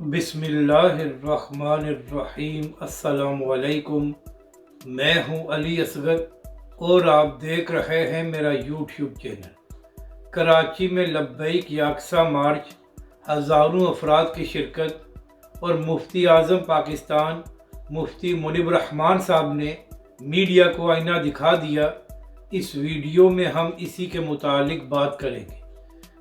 बिस्मिल्लाहिर्रहमानिर्रहीम। अस्सलाम वालेकुम। मैं हूं अली असगर और आप देख रहे हैं मेरा यूट्यूब चैनल। कराची में लब्बैक याकसा मार्च, हज़ारों अफराद की शिरकत और मुफ्ती आज़म पाकिस्तान मुफ्ती मुनीब रहमान साहब ने मीडिया को आईना दिखा दिया। इस वीडियो में हम इसी के मुतालिक बात करेंगे,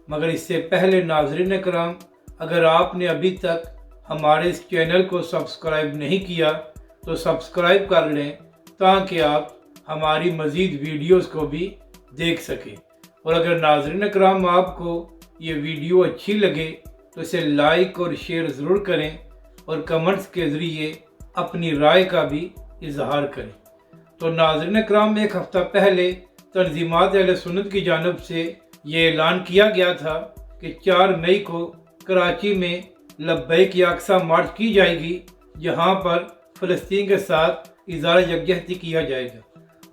मगर इससे पहले नाज़रीन कराम, अगर आपने अभी तक हमारे इस चैनल को सब्सक्राइब नहीं किया तो सब्सक्राइब कर लें, ताकि आप हमारी मज़ीद वीडियोस को भी देख सकें। और अगर नाज़रीन कराम आपको ये वीडियो अच्छी लगे तो इसे लाइक और शेयर ज़रूर करें और कमेंट्स के ज़रिए अपनी राय का भी इजहार करें। तो नाज़रीन कराम, एक हफ़्ता पहले तंज़ीमात अहले सुन्नत की जानिब से ये ऐलान किया गया था कि 4 मई को कराची में लब्बैक याकसा मार्च की जाएगी, जहां पर फ़लस्तीन के साथ इज़हार यकजहती किया जाएगा।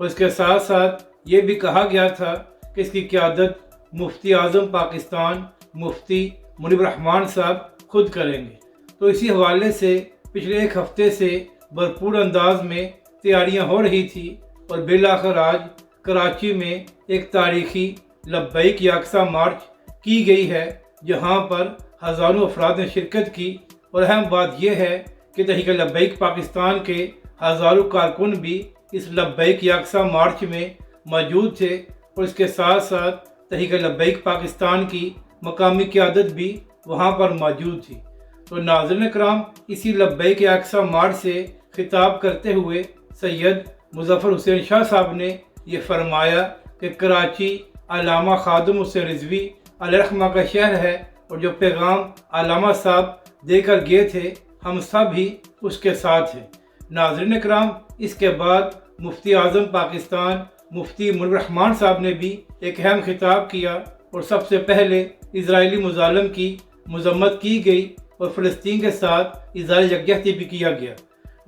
और इसके साथ साथ ये भी कहा गया था कि इसकी क़यादत मुफ्ती आज़म पाकिस्तान मुफ्ती मुनीब रहमान साहब खुद करेंगे। तो इसी हवाले से पिछले एक हफ़्ते से भरपूर अंदाज में तैयारियां हो रही थी और बिलाखिर आज कराची में एक तारीख़ी लब्बैक याकसा मार्च की गई है, जहां पर हज़ारों अफराद ने शिरकत की। और अहम बात यह है कि तहरीक लब्बैक पाकिस्तान के हज़ारों कारकुन भी इस लब्बैक याकसा मार्च में मौजूद थे और इसके साथ साथ तहरीक लब्बैक पाकिस्तान की मकामी क़यादत भी वहाँ पर मौजूद थी। तो नाज़रीन कराम, इसी लब्बैक याकसा मार्च से खिताब करते हुए सैयद मुज़फ़्फ़र हुसैन शाह साहब ने यह फरमाया कि कराची अल्लामा ख़ादिम हुसैन रिज़वी अलैहिर्रहमा का शहर है और जो पैगाम अल्लामा साहब देकर गए थे, हम सब ही उसके साथ हैं। नाज़रीन कराम, इसके बाद मुफ्ती आज़म पाकिस्तान मुफ्ती मुनीब रहमान साहब ने भी एक अहम खिताब किया और सबसे पहले इजरायली मुज़ालिम की मज़म्मत की गई और फ़लस्तीन के साथ इज़हार यकजहती भी किया गया।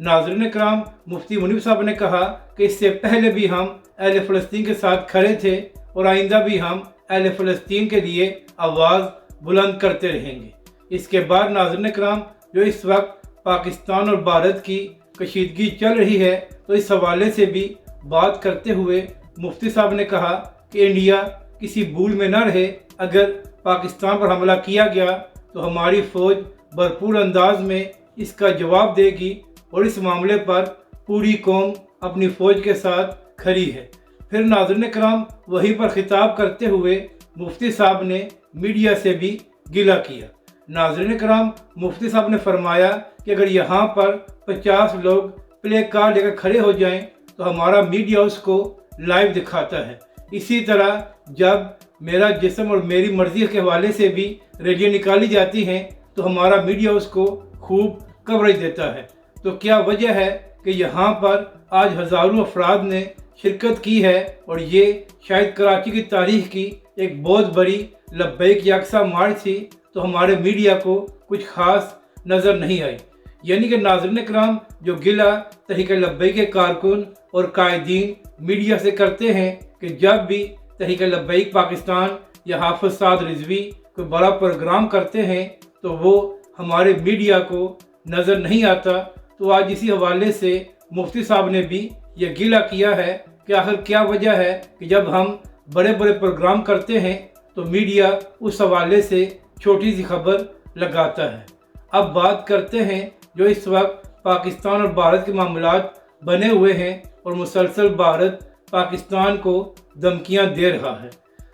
नाज़रीन कराम, मुफ्ती मुनीब साहब ने कहा कि इससे पहले भी हम अहले फ़लस्तीन के साथ खड़े थे और आइंदा भी हम अहले फ़लस्तीन के लिए आवाज़ बुलंद करते रहेंगे। इसके बाद नाज़रीन कराम, जो इस वक्त पाकिस्तान और भारत की कशीदगी चल रही है, तो इस हवाले से भी बात करते हुए मुफ्ती साहब ने कहा कि इंडिया किसी भूल में न रहे। अगर पाकिस्तान पर हमला किया गया तो हमारी फ़ौज भरपूर अंदाज में इसका जवाब देगी और इस मामले पर पूरी कौम अपनी फ़ौज के साथ खड़ी है। फिर नाज़रीन कराम, वहीं पर खिताब करते हुए मुफ्ती साहब ने मीडिया से भी गिला किया। नाज़रीन कराम, मुफ्ती साहब ने फरमाया कि अगर यहाँ पर 50 लोग प्ले कार्ड लेकर खड़े हो जाएं तो हमारा मीडिया उसको लाइव दिखाता है। इसी तरह जब मेरा जिस्म और मेरी मर्ज़ी के हवाले से भी रैलियाँ निकाली जाती हैं तो हमारा मीडिया उसको खूब कवरेज देता है। तो क्या वजह है कि यहाँ पर आज हज़ारों अफराद ने शिरकत की है और ये शायद कराची की तारीख़ की एक बहुत बड़ी लब्बैक याकसा मार्च थी, तो हमारे मीडिया को कुछ ख़ास नज़र नहीं आई। यानी कि नाज़रीन कराम, जो गिला तहरीक लब्बैक के कारकुन और कायदीन मीडिया से करते हैं कि जब भी तहरीक लब्बैक पाकिस्तान या हाफ़िज़ साद रिज़वी कोई बड़ा प्रोग्राम करते हैं तो वो हमारे मीडिया को नज़र नहीं आता। तो आज इसी हवाले से मुफ्ती साहब ने भी ये गिला किया है कि आखिर क्या वजह है कि जब हम बड़े बड़े प्रोग्राम करते हैं तो मीडिया उस हवाले से छोटी सी खबर लगाता है। अब बात करते हैं जो इस वक्त पाकिस्तान और भारत के मामलात बने हुए हैं और मुसलसल भारत पाकिस्तान को धमकियां दे रहा है।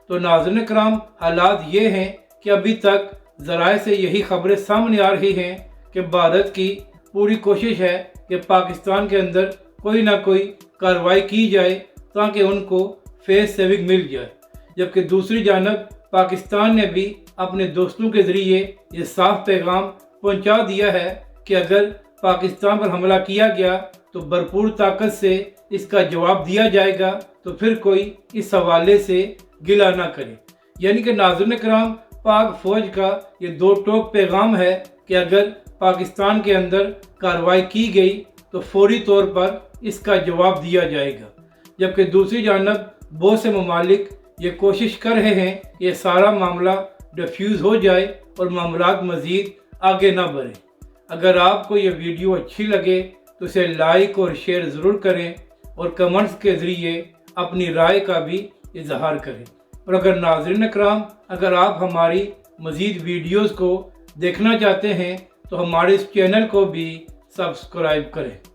तो नाज़रीन कराम, हालात ये हैं कि अभी तक ज़राए से यही खबरें सामने आ रही हैं कि भारत की पूरी कोशिश है कि पाकिस्तान के अंदर कोई ना कोई कार्रवाई की जाए ताकि उनको फेस सेविंग मिल जाए। जबकि दूसरी जानब पाकिस्तान ने भी अपने दोस्तों के ज़रिए ये साफ पैगाम पहुंचा दिया है कि अगर पाकिस्तान पर हमला किया गया तो भरपूर ताकत से इसका जवाब दिया जाएगा, तो फिर कोई इस हवाले से गिला ना करे। यानी कि नाज़रीन कराम, पाक फ़ौज का ये दो टोक पैगाम है कि अगर पाकिस्तान के अंदर कार्रवाई की गई तो फौरी तौर पर इसका जवाब दिया जाएगा। जबकि दूसरी जानब बहुत से ममालिक ये कोशिश कर रहे हैं कि ये सारा मामला डिफ्यूज़ हो जाए और मामलात मज़ीद आगे ना बढ़े। اگر آپ کو یہ ویڈیو اچھی لگے تو اسے لائک اور شیئر ضرور کریں اور کمنٹس کے ذریعے اپنی رائے کا بھی اظہار کریں۔ اور اگر ناظرین اکرام اگر آپ ہماری مزید ویڈیوز کو دیکھنا چاہتے ہیں تو ہمارے اس چینل کو بھی سبسکرائب کریں۔